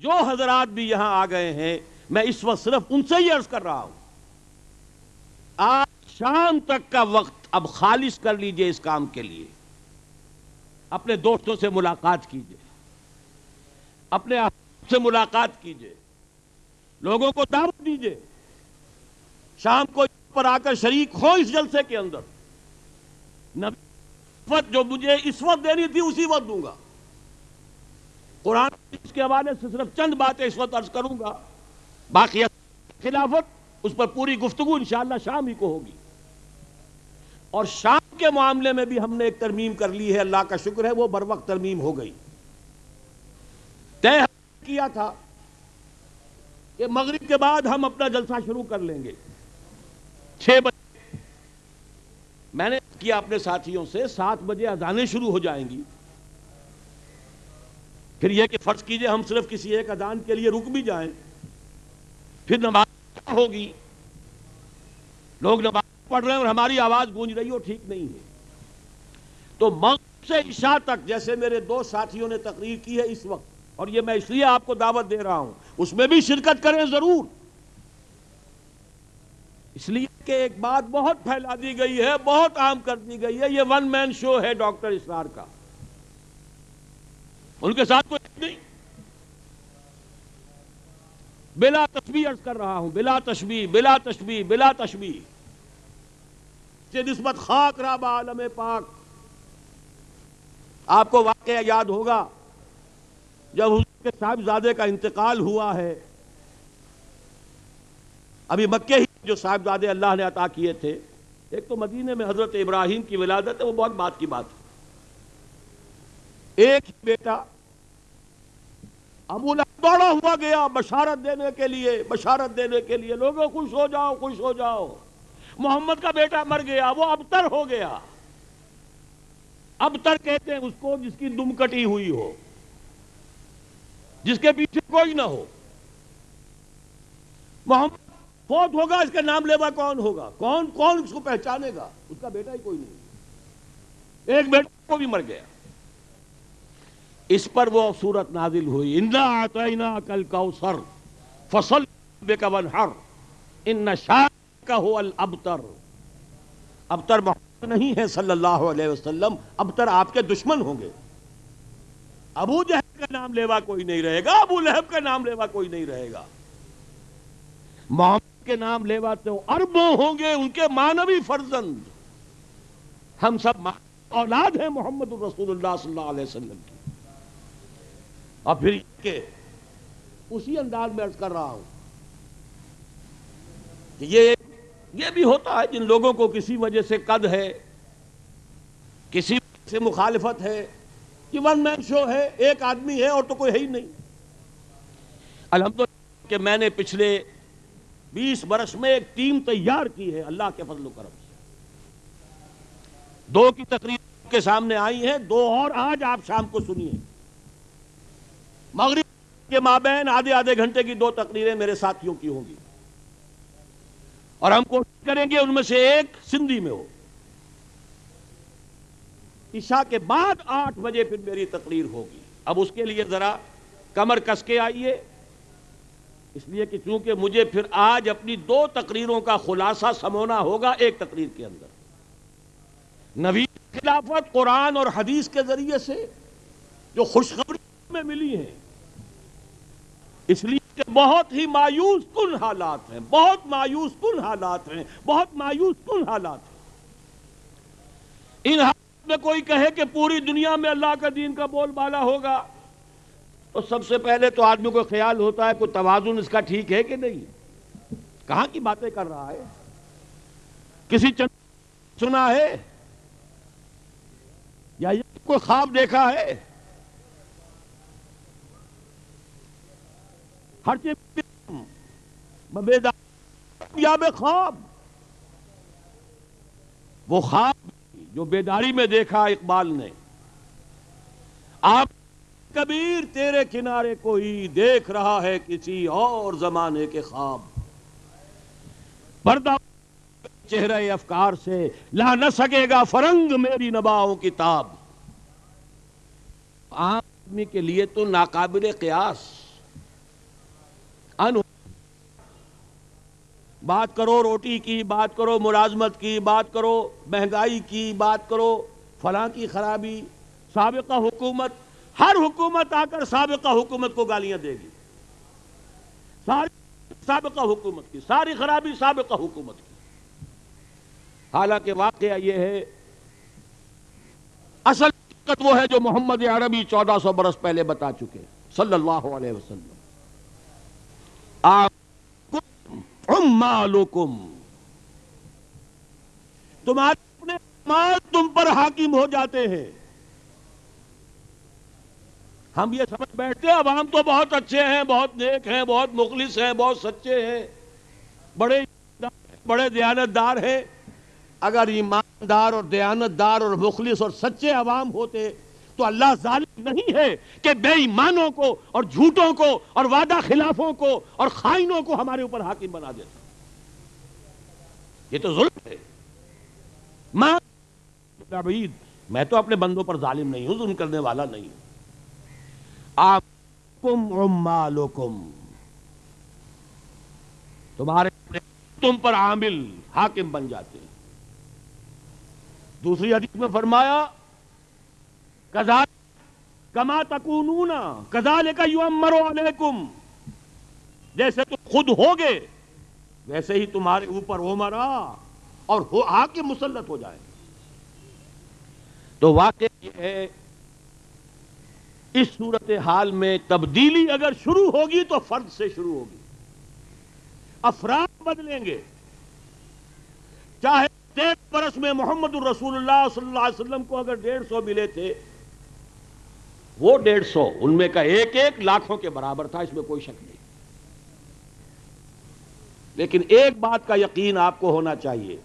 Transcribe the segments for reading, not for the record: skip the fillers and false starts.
جو حضرات بھی یہاں آ گئے ہیں، میں اس وقت صرف ان سے ہی عرض کر رہا ہوں، آج شام تک کا وقت اب خالص کر لیجئے اس کام کے لیے۔ اپنے دوستوں سے ملاقات کیجئے، اپنے آپ سے ملاقات کیجئے، لوگوں کو دعوت دیجئے، شام کو پر آ کر شریک ہو اس جلسے کے اندر۔ نبوت جو مجھے اس وقت دینی تھی اسی وقت دوں گا۔ قرآن اس کے حوالے سے صرف چند باتیں اس وقت عرض کروں گا، باقی خلافت اس پر پوری گفتگو انشاءاللہ شام ہی کو ہوگی۔ اور شام کے معاملے میں بھی ہم نے ایک ترمیم کر لی ہے، اللہ کا شکر ہے وہ بر وقت ترمیم ہو گئی۔ طے کیا تھا کہ مغرب کے بعد ہم اپنا جلسہ شروع کر لیں گے 6 بجے۔ میں نے کیا اپنے ساتھیوں سے 7 بجے اذانیں شروع ہو جائیں گی، پھر یہ کہ فرض کیجئے ہم صرف کسی ایک اذان کے لیے رک بھی جائیں، پھر نماز ہوگی، لوگ نماز پڑھ رہے ہیں اور ہماری آواز گونج رہی ہو، ٹھیک نہیں ہے۔ تو مغرب سے عشاء تک جیسے میرے 2 ساتھیوں نے تقریر کی ہے اس وقت، اور یہ میں اس لیے آپ کو دعوت دے رہا ہوں اس میں بھی شرکت کریں ضرور، اس لیے کہ ایک بات بہت پھیلا دی گئی ہے، بہت عام کر دی گئی ہے، یہ ون مین شو ہے ڈاکٹر اسرار کا، ان کے ساتھ کوئی نہیں۔ بلا تشبیہ عرض کر رہا ہوں، بلا تشبیہ، بلا تشبیہ، بلا تشبیہ سے نسبت خاک را با عالم پاک۔ آپ کو واقعہ یاد ہوگا جب حضور کے صاحبزادے کا انتقال ہوا ہے، ابھی مکے ہی جو صاحبزادے اللہ نے عطا کیے تھے، ایک تو مدینے میں حضرت ابراہیم کی ولادت ہے، وہ بہت بات کی بات ہے۔ ایک ہی بیٹا ابو لہب دوڑا ہوا گیا بشارت دینے کے لیے، بشارت دینے کے لیے، لوگوں خوش ہو جاؤ، خوش ہو جاؤ، محمد کا بیٹا مر گیا، وہ ابتر ہو گیا۔ ابتر کہتے ہیں اس کو جس کی دم کٹی ہوئی ہو، جس کے پیچھے کوئی نہ ہو۔ محمد فوت ہوگا، اس کا نام لیوا کون ہوگا؟ کون اس کو پہچانے گا؟ اس کا بیٹا ہی کوئی نہیں، ایک بیٹا کو بھی مر گیا۔ اس پر وہ سورت نازل ہوئی، انا اعطیناک الکوثر فصل ربک وانحر ان شانئک هو الابتر۔ ابتر محمد نہیں ہے صلی اللہ علیہ وسلم، ابتر آپ کے دشمن ہوں گے۔ ابو جہل کا نام لیوا کوئی نہیں رہے گا، ابو لہب کا نام لیوا کوئی نہیں رہے گا۔ محمد کے نام لیوا تو اربوں ہوں گے، ان کے مانوی فرزند۔ ہم سب اولاد ہیں محمد الرسول اللہ صلی اللہ علیہ وسلم کی۔ اور پھر کہ اسی انداز میں عرض کر رہا ہوں کہ یہ بھی ہوتا ہے جن لوگوں کو کسی وجہ سے قد ہے، کسی وجہ سے مخالفت ہے، کہ ون مین شو ہے، ایک آدمی ہے اور تو کوئی ہے ہی نہیں۔ الحمدللہ کہ میں نے پچھلے 20 برس میں ایک ٹیم تیار کی ہے اللہ کے فضل و کرم سے۔ 2 کی تقریر کے سامنے آئی ہیں، 2 اور آج آپ شام کو سنیے۔ مغرب کے مابین آدھے گھنٹے کی 2 تقریریں میرے ساتھیوں کی ہوں گی، اور ہم کوشش کریں گے ان میں سے ایک سندھی میں ہو۔ عشاء کے بعد 8 بجے پھر میری تقریر ہوگی۔ اب اس کے لیے ذرا کمر کس کے آئیے، اس لیے کہ چونکہ مجھے پھر آج اپنی 2 تقریروں کا خلاصہ سمونا ہوگا ایک تقریر کے اندر۔ نبی خلافت قرآن اور حدیث کے ذریعے سے جو خوشخبری میں ملی ہے، اس لیے کہ بہت ہی مایوس کن حالات ہیں، بہت مایوس کن حالات ہیں، بہت مایوس کن حالات ہیں۔ ان حالات میں کوئی کہے کہ پوری دنیا میں اللہ کا دین کا بول بالا ہوگا، تو سب سے پہلے تو آدمی کو خیال ہوتا ہے کوئی توازن اس کا ٹھیک ہے کہ نہیں۔ کہاں کی باتیں کر رہا ہے؟ کسی چند سنا ہے یا یہ کوئی خواب دیکھا ہے؟ ہر چیز بیدار یا بے خواب، وہ خواب جو بیداری میں دیکھا اقبال نے، آپ کبیر تیرے کنارے کوئی دیکھ رہا ہے کسی اور زمانے کے خواب، پردہ چہرہ افکار سے لا نہ سکے گا فرنگ میری نباہوں کی تاب۔ عام آدمی کے لیے تو ناقابل قیاس ان بات کرو روٹی کی، بات کرو ملازمت کی، بات کرو مہنگائی کی، بات کرو فلاں کی خرابی، سابقہ حکومت، ہر حکومت آ کر سابقہ حکومت کو گالیاں دے گی، ساری سابقہ حکومت کی ساری خرابی سابقہ حکومت کی. حالانکہ واقعہ یہ ہے، اصل حقیقت وہ ہے جو محمد عربی 1400 برس پہلے بتا چکے صلی اللہ علیہ وسلم. عمالکم، تمہارے اپنے مال تم پر حاکم ہو جاتے ہیں. ہم یہ سمجھ بیٹھتے ہیں عوام تو بہت اچھے ہیں، بہت نیک ہیں، بہت مخلص ہیں، بہت سچے ہیں، بڑے دیانتدار ہیں. اگر ایماندار اور دیانتدار اور مخلص اور سچے عوام ہوتے تو اللہ ظالم نہیں ہے کہ بے ایمانوں کو اور جھوٹوں کو اور وعدہ خلافوں کو اور خائنوں کو ہمارے اوپر حاکم بنا دیتا. یہ تو ظلم ہے. میں تو اپنے بندوں پر ظالم نہیں ہوں، ظلم کرنے والا نہیں ہوں. آکم عمالکم، تم پر عامل حاکم بن جاتے ہیں. دوسری حدیث میں فرمایا کما تکونون کذالک یؤمر علیکم، جیسے تم خود ہوگے ویسے ہی تمہارے اوپر عمرا اور حاکم مسلط ہو جائے. تو واقعہ یہ ہے اس صورتحال میں تبدیلی اگر شروع ہوگی تو فرد سے شروع ہوگی. افراد بدلیں گے. چاہے 1.5 برس میں محمد الرسول اللہ صلی اللہ علیہ وسلم کو اگر 150 ملے تھے، وہ 150 ان میں کا ایک ایک لاکھوں کے برابر تھا، اس میں کوئی شک نہیں. لیکن ایک بات کا یقین آپ کو ہونا چاہیے،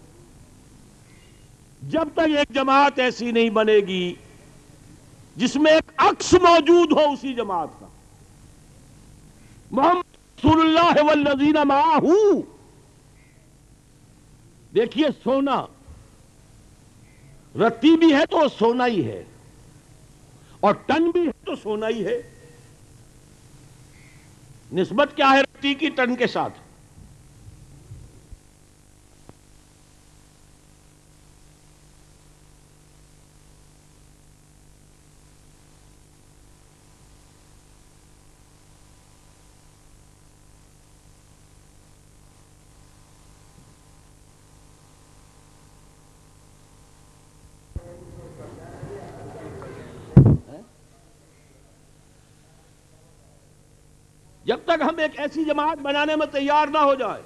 جب تک ایک جماعت ایسی نہیں بنے گی جس میں ایک عکس موجود ہو اسی جماعت کا، محمد رسول اللہ والذین معہ، دیکھیے سونا رتی بھی ہے تو سونا ہی ہے، اور ٹن بھی ہے تو سونا ہی ہے. نسبت کیا ہے رتی کی ٹن کے ساتھ؟ جب تک ہم ایک ایسی جماعت بنانے میں تیار نہ ہو جائے،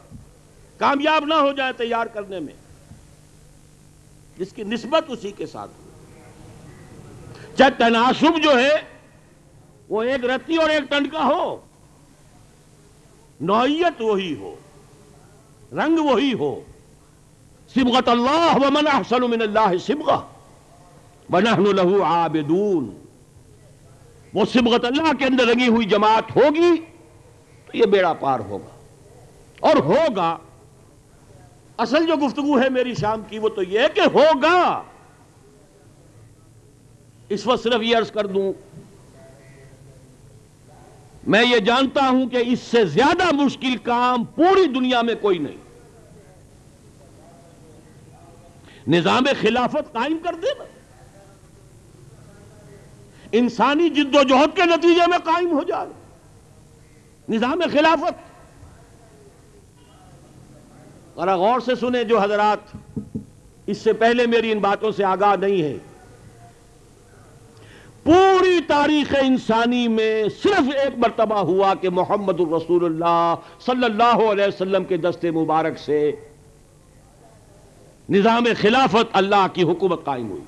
کامیاب نہ ہو جائے تیار کرنے میں، جس کی نسبت اسی کے ساتھ ہو، چاہے تناسب جو ہے وہ ایک رتی اور ایک ٹن کا ہو، نوعیت وہی ہو، رنگ وہی ہو. صبغۃ اللہ ومن احسن من اللہ صبغہ ونحن له عابدون. وہ صبغت اللہ کے اندر رنگی ہوئی جماعت ہوگی تو یہ بیڑا پار ہوگا. اور ہوگا، اصل جو گفتگو ہے میری شام کی وہ تو یہ کہ ہوگا. اس وقت صرف یہ عرض کر دوں، میں یہ جانتا ہوں کہ اس سے زیادہ مشکل کام پوری دنیا میں کوئی نہیں. نظام خلافت قائم کر دینا انسانی جد و جہد کے نتیجے میں قائم ہو جائے نظام خلافت. ذرا غور سے سنیں جو حضرات اس سے پہلے میری ان باتوں سے آگاہ نہیں ہے. پوری تاریخ انسانی میں صرف ایک مرتبہ ہوا کہ محمد الرسول اللہ صلی اللہ علیہ وسلم کے دست مبارک سے نظام خلافت اللہ کی حکومت قائم ہوئی.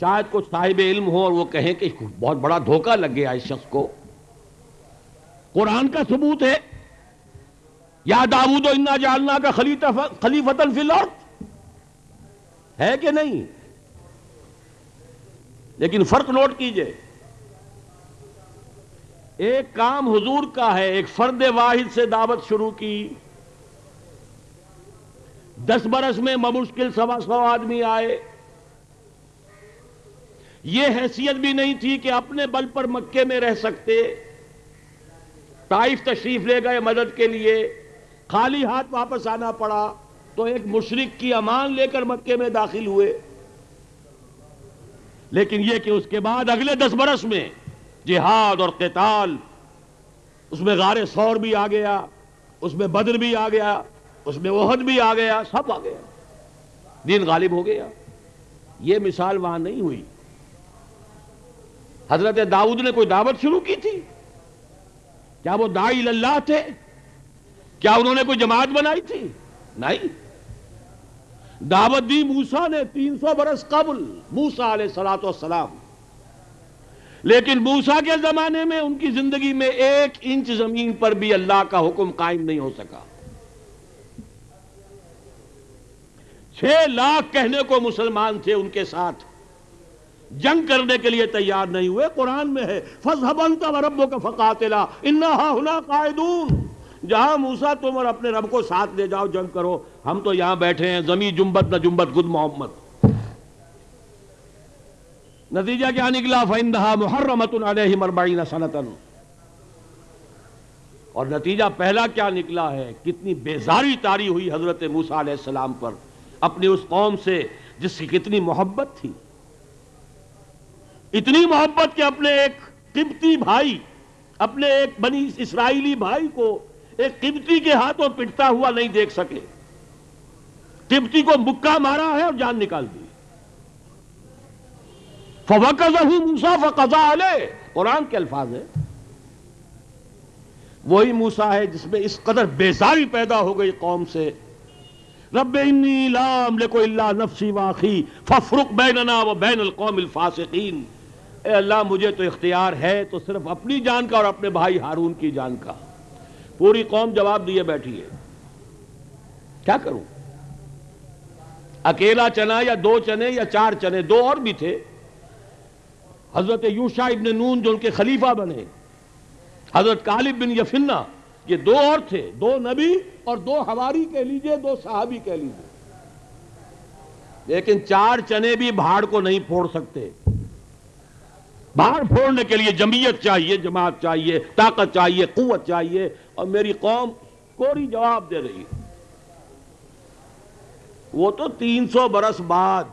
شاید کچھ صاحب علم ہو اور وہ کہیں کہ بہت بڑا دھوکہ لگ گیا اس شخص کو. قرآن کا ثبوت ہے، یا داؤد انا جعلناک خلیفۃ فی الارض، ہے کہ نہیں؟ لیکن فرق نوٹ کیجئے، ایک کام حضور کا ہے، ایک فرد واحد سے دعوت شروع کی، 10 برس میں بمشکل 125 آدمی آئے. یہ حیثیت بھی نہیں تھی کہ اپنے بل پر مکے میں رہ سکتے، طائف تشریف لے گئے مدد کے لیے، خالی ہاتھ واپس آنا پڑا، تو ایک مشرک کی امان لے کر مکے میں داخل ہوئے۔ لیکن یہ کہ اس کے بعد اگلے 10 برس میں جہاد اور قتال، اس میں غار ثور بھی آ گیا، اس میں بدر بھی آ گیا، اس میں احد بھی آ گیا، سب آ گیا، دین غالب ہو گیا۔ یہ مثال وہاں نہیں ہوئی۔ حضرت داؤد نے کوئی دعوت شروع کی تھی؟ کیا وہ داعی اللہ تھے؟ کیا انہوں نے کوئی جماعت بنائی تھی؟ نہیں، دعوت دی موسیٰ نے 300 برس قبل، موسیٰ علیہ السلام۔ لیکن موسیٰ کے زمانے میں ان کی زندگی میں 1 انچ زمین پر بھی اللہ کا حکم قائم نہیں ہو سکا۔ 6 لاکھ کہنے کو مسلمان تھے ان کے ساتھ، جنگ کرنے کے لیے تیار نہیں ہوئے۔ قرآن میں ہے فَاذْهَبْ أَنْتَ وَرَبُّكَ فَقَاتِلَا إِنَّا هَاهُنَا قَاعِدُونَ، جہاں موسیٰ تم اور اپنے رب کو ساتھ لے جاؤ، جنگ کرو، ہم تو یہاں بیٹھے ہیں، زمین جنبت نہ جنبت گد محمد۔ نتیجہ کیا نکلا؟ فَإِنَّهَا مُحَرَّمَةٌ عَلَيْهِمْ 40 سَنَةً۔ اور نتیجہ پہلا کیا نکلا ہے؟ کتنی بیزاری طاری ہوئی حضرت موسیٰ علیہ السلام پر اپنی اس قوم سے جس کی کتنی محبت تھی، اتنی محبت کہ اپنے ایک قبطی بھائی، اپنے ایک بنی اسرائیلی بھائی کو ایک قبطی کے ہاتھوں پٹتا ہوا نہیں دیکھ سکے، قبطی کو مکہ مارا ہے اور جان نکال دی۔ فَوَكَزَهُ مُوسَىٰ فَقَضَىٰ عَلَيْهِ، قرآن کے الفاظ ہیں۔ وہی موسیٰ ہے جس میں اس قدر بیزاری پیدا ہو گئی قوم سے، رب انی لا املک الا نفسی واخی فافرق بیننا وبین القوم الفاسقین، اے اللہ مجھے تو اختیار ہے تو صرف اپنی جان کا اور اپنے بھائی ہارون کی جان کا۔ پوری قوم جواب دیے بیٹھی ہے، کیا کروں؟ اکیلا چنا یا 2 چنے یا 4 چنے، 2 اور بھی تھے، حضرت یوشع ابن نون جو ان کے خلیفہ بنے، حضرت کالب بن یفنہ، یہ 2 اور تھے، 2 نبی اور 2 حواری کہہ لیجئے، 2 صحابی کہہ لیجئے۔ لیکن 4 چنے بھی بھاڑ کو نہیں پھوڑ سکتے۔ بھاڑ پھوڑنے کے لیے جمعیت چاہیے، جماعت چاہیے، طاقت چاہیے، قوت چاہیے، اور میری قوم کوری جواب دے رہی ہے۔ وہ تو 300 برس بعد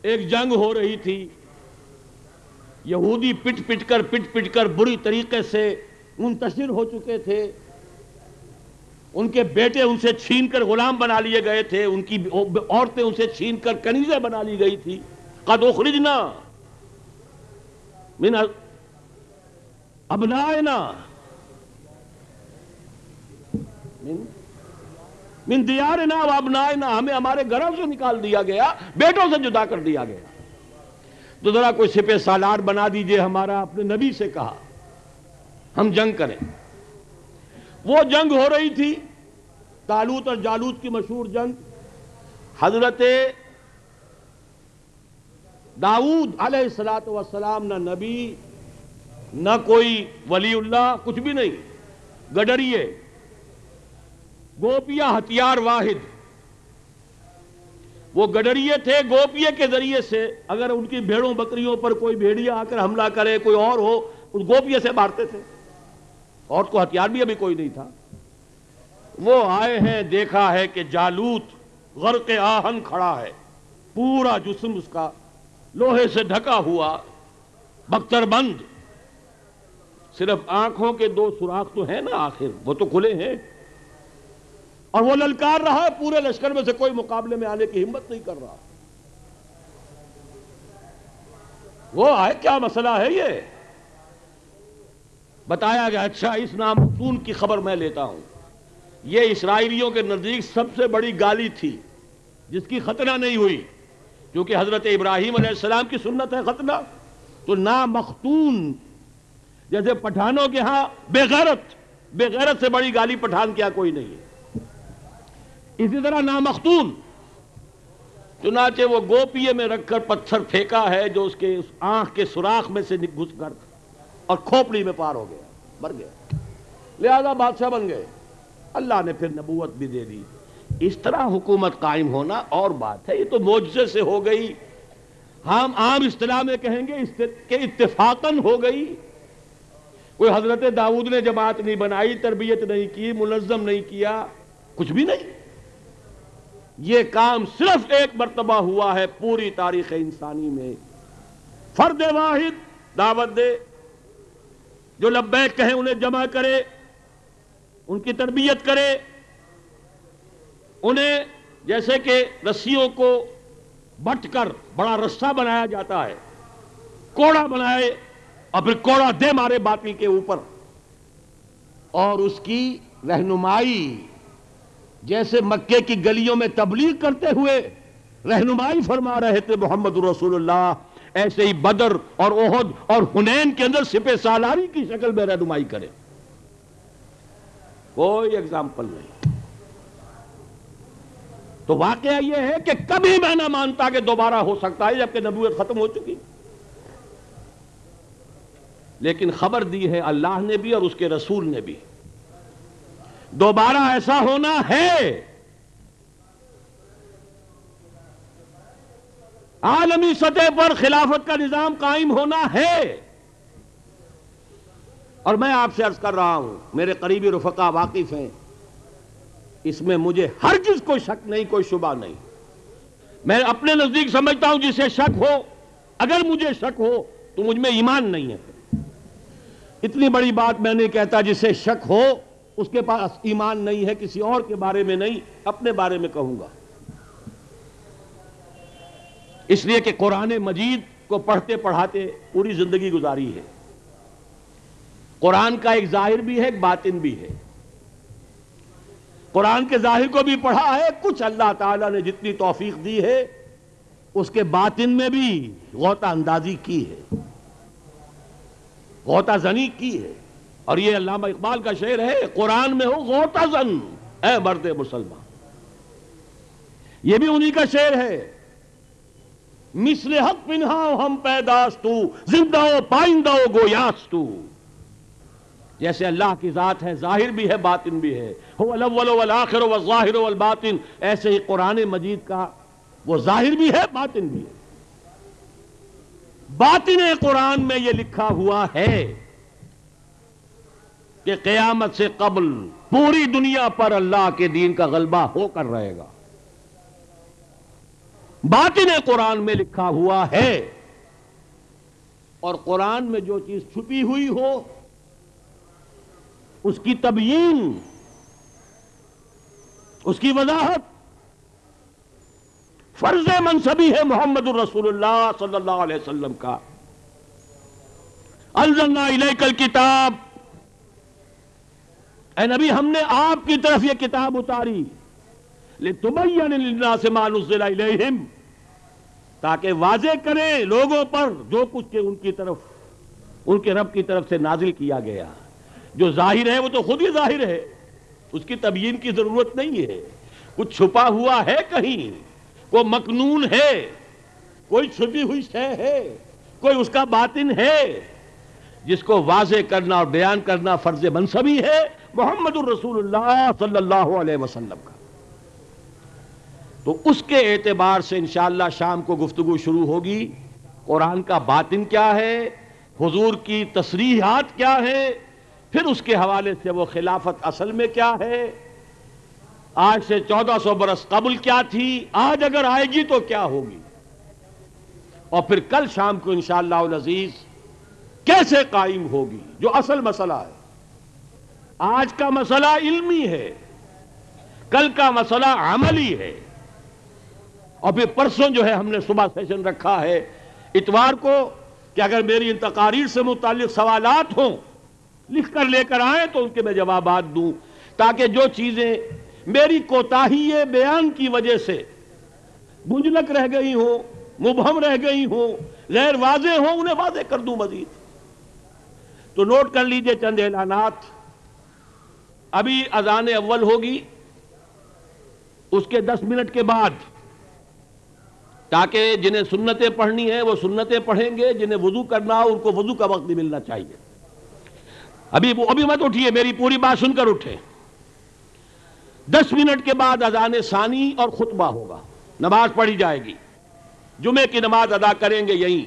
ایک جنگ ہو رہی تھی، یہودی پٹ پٹ کر بری طریقے سے منتشر ہو چکے تھے، ان کے بیٹے ان سے چھین کر غلام بنا لیے گئے تھے، ان کی عورتیں ان سے چھین کر کنیزیں بنا لی گئی تھی۔ قد اخرجنا من ابنائنا من دیارنا و ابنائنا، ہمیں ہمارے گھروں سے نکال دیا گیا، بیٹوں سے جدا کر دیا گیا۔ تو ذرا کوئی سپہ سالار بنا دیجئے ہمارا، اپنے نبی سے کہا ہم جنگ کریں۔ وہ جنگ ہو رہی تھی، طالوت اور جالوت کی مشہور جنگ۔ حضرت داؤد علیہ السلام نہ نبی نہ کوئی ولی اللہ، کچھ بھی نہیں، گڈریے، گوپیہ ہتھیار واحد۔ وہ گڈریے تھے، گوپیے کے ذریعے سے اگر ان کی بھیڑوں بکریوں پر کوئی بھیڑیا آ کر حملہ کرے، کوئی اور ہو، اس گوپیے سے مارتے تھے، اور کو ہتھیار بھی ابھی کوئی نہیں تھا۔ وہ آئے ہیں، دیکھا ہے کہ جالوت غرق آہن کھڑا ہے، پورا جسم اس کا لوہے سے ڈھکا ہوا، بختر بند، صرف آنکھوں کے 2 سوراخ تو ہیں نا آخر، وہ تو کھلے ہیں، اور وہ للکار رہا ہے، پورے لشکر میں سے کوئی مقابلے میں آنے کی ہمت نہیں کر رہا۔ وہ آئے، کیا مسئلہ ہے یہ؟ بتایا گیا اچھا اس نامفتون کی خبر میں لیتا ہوں، یہ اسرائیلیوں کے نزدیک سب سے بڑی گالی تھی جس کی ختنہ نہیں ہوئی، کیونکہ حضرت ابراہیم علیہ السلام کی سنت ہے ختنہ، تو نامختون، جیسے پٹھانوں کے ہاں بے غیرت سے بڑی گالی پٹھان کیا کوئی نہیں ہے، اسی طرح نامختون۔ چنانچہ وہ گوپیے میں رکھ کر پتھر پھینکا ہے جو اس کے آنکھ کے سوراخ میں سے گھس کر اور کھوپڑی میں پار ہو گیا، مر گیا، لہذا بادشاہ بن گئے۔ اللہ نے پھر نبوت بھی دے دی۔ اس طرح حکومت قائم ہونا اور بات ہے، یہ تو معجزے سے ہو گئی، ہم عام اصطلاح میں کہیں گے کہ اتفاقاً ہو گئی۔ کوئی حضرت داؤد نے جماعت نہیں بنائی، تربیت نہیں کی، منظم نہیں کیا، کچھ بھی نہیں. یہ کام صرف ایک مرتبہ ہوا ہے پوری تاریخ انسانی میں. فرد واحد دعوت دے، جو لبیک کہیں انہیں جمع کرے، ان کی تربیت کرے، انہیں جیسے کہ رسیوں کو بٹ کر بڑا رسہ بنایا جاتا ہے، کوڑا بنائے اور پھر کوڑا دے مارے باطل کے اوپر، اور اس کی رہنمائی جیسے مکے کی گلیوں میں تبلیغ کرتے ہوئے رہنمائی فرما رہے تھے محمد رسول اللہ، ایسے ہی بدر اور احد اور حنین کے اندر سپہ سالاری کی شکل میں رہنمائی کرے. کوئی ایگزامپل نہیں. تو واقعہ یہ ہے کہ کبھی میں نہ مانتا کہ دوبارہ ہو سکتا ہے جبکہ نبوت ختم ہو چکی، لیکن خبر دی ہے اللہ نے بھی اور اس کے رسول نے بھی، دوبارہ ایسا ہونا ہے. عالمی سطح پر خلافت کا نظام قائم ہونا ہے. اور میں آپ سے عرض کر رہا ہوں، میرے قریبی رفقا واقف ہیں، اس میں مجھے ہرگز کوئی شک نہیں، کوئی شبہ نہیں. میں اپنے نزدیک سمجھتا ہوں جسے شک ہو، اگر مجھے شک ہو تو مجھ میں ایمان نہیں ہے. اتنی بڑی بات میں نہیں کہتا، جسے شک ہو اس کے پاس ایمان نہیں ہے، کسی اور کے بارے میں نہیں، اپنے بارے میں کہوں گا. اس لیے کہ قرآن مجید کو پڑھتے پڑھاتے پوری زندگی گزاری ہے. قرآن کا ایک ظاہر بھی ہے، ایک باطن بھی ہے. قرآن کے ظاہر کو بھی پڑھا ہے، کچھ اللہ تعالیٰ نے جتنی توفیق دی ہے اس کے باطن میں بھی غوطہ اندازی کی ہے، غوطہ زنی کی ہے. اور یہ علامہ اقبال کا شعر ہے، قرآن میں ہو غوطہ زن اے مرد مسلمان. یہ بھی انہی کا شعر ہے. مثل حق پنہاں ہم پیداستو، زندہ و پائندہ و گویاستو. جیسے اللہ کی ذات ہے، ظاہر بھی ہے باطن بھی ہے، هو الاول والآخر والظاہر والباطن، ایسے ہی قرآن مجید کا وہ ظاہر بھی ہے باطن بھی ہے. باطن قرآن میں یہ لکھا ہوا ہے کہ قیامت سے قبل پوری دنیا پر اللہ کے دین کا غلبہ ہو کر رہے گا. باطن قرآن میں لکھا ہوا ہے. اور قرآن میں جو چیز چھپی ہوئی ہو اس کی تبیین، اس کی وضاحت فرض منصبی ہے محمد الرسول اللہ صلی اللہ علیہ وسلم کا. انزلنا الیک الکتاب، اے نبی ہم نے آپ کی طرف یہ کتاب اتاری، لتبین للناس ما نزل الیہم، تاکہ واضح کریں لوگوں پر جو کچھ کہ ان کی طرف، ان کے رب کی طرف سے نازل کیا گیا. جو ظاہر ہے وہ تو خود ہی ظاہر ہے، اس کی تبیین کی ضرورت نہیں ہے. کچھ چھپا ہوا ہے کہیں، کوئی مکنون ہے، کوئی چھپی ہوئی شے ہے، کوئی اس کا باطن ہے جس کو واضح کرنا اور بیان کرنا فرض منصبی ہے محمد الرسول اللہ صلی اللہ علیہ وسلم کا. تو اس کے اعتبار سے انشاءاللہ شام کو گفتگو شروع ہوگی. قرآن کا باطن کیا ہے، حضور کی تصریحات کیا ہے، پھر اس کے حوالے سے وہ خلافت اصل میں کیا ہے، آج سے 1400 برس قبل کیا تھی، آج اگر آئے گی تو کیا ہوگی، اور پھر کل شام کو انشاءاللہ العزیز کیسے قائم ہوگی، جو اصل مسئلہ ہے. آج کا مسئلہ علمی ہے، کل کا مسئلہ عملی ہے. اور پھر پرسوں جو ہے ہم نے صبح سیشن رکھا ہے اتوار کو کہ اگر میری ان تقاریر سے متعلق سوالات ہوں لکھ کر لے کر آئیں تو ان کے میں جوابات دوں، تاکہ جو چیزیں میری کوتاہی بیان کی وجہ سے منجلک رہ گئی ہوں، مبہم رہ گئی ہوں، غیر واضح ہوں، انہیں واضح کر دوں مزید. تو نوٹ کر لیجئے چند اعلانات. ابھی اذان اول ہوگی، اس کے 10 منٹ کے بعد، تاکہ جنہیں سنتیں پڑھنی ہیں وہ سنتیں پڑھیں گے، جنہیں وضو کرنا ہو ان کو وضو کا وقت بھی ملنا چاہیے. ابھی مت اٹھیے، میری پوری بات سن کر اٹھیں. 10 منٹ کے بعد اذان ثانی اور خطبہ ہوگا، نماز پڑھی جائے گی، جمعے کی نماز ادا کریں گے یہیں.